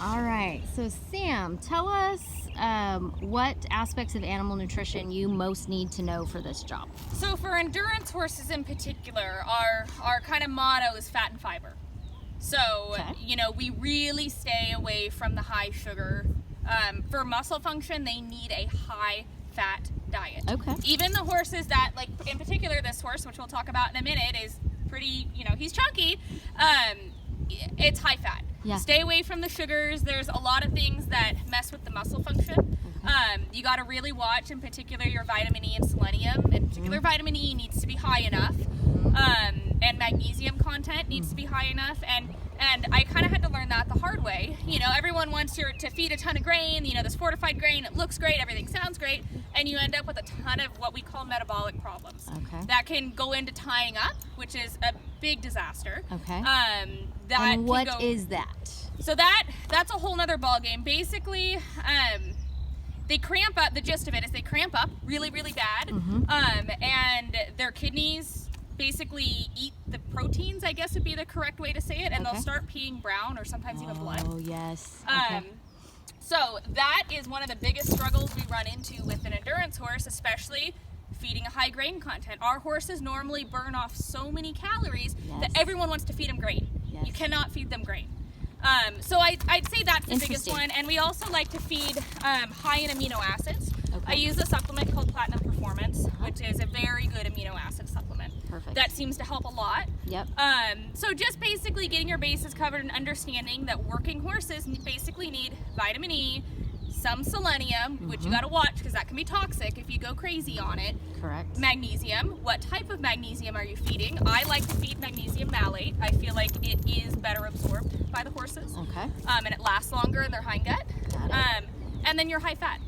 All right, so Sam, tell us what aspects of animal nutrition you most need to know for this job. So for endurance horses in particular, our kind of motto is fat and fiber. So, Okay. we really stay away from the high sugar. For muscle function, they need a high fat diet. Okay. Even the horses that, like in particular this horse, which we'll talk about in a minute, is pretty, he's chunky. It's high fat. Yeah. Stay away from the sugars. There's a lot of things that mess with the muscle function. You got to really watch, in particular, your vitamin E and selenium. In particular, vitamin E needs to be high enough, and magnesium content needs to be high enough. And I kind of had to learn that the hard way. Everyone wants to feed a ton of grain. This fortified grain, it looks great, everything sounds great, and you end up with a ton of what we call metabolic problems. Okay. That can go into tying up, which is a big disaster. Okay. And what is that? So that's a whole nother ball game. Basically, they cramp up. The gist of it is they cramp up really, really bad, and their kidneys basically eat the proteins, I guess would be the correct way to say it, and they'll start peeing brown or sometimes even blood. Oh, yes. So that is one of the biggest struggles we run into with an endurance horse, especially feeding a high grain content. Our horses normally burn off so many calories that everyone wants to feed them grain. Yes. You cannot feed them grain. So I'd say that's the biggest one. And we also like to feed high in amino acids. I use a supplement called Platinum Performance, which is a very good amino acid supplement. Perfect. That seems to help a lot. Yep. So just basically getting your bases covered and understanding that working horses basically need vitamin E, some selenium, which you got to watch because that can be toxic if you go crazy on it. Correct. Magnesium. What type of magnesium are you feeding? I like to feed magnesium malate. I feel like it is better absorbed by the horses. Okay. And it lasts longer in their hindgut. Got it. And then your high fat.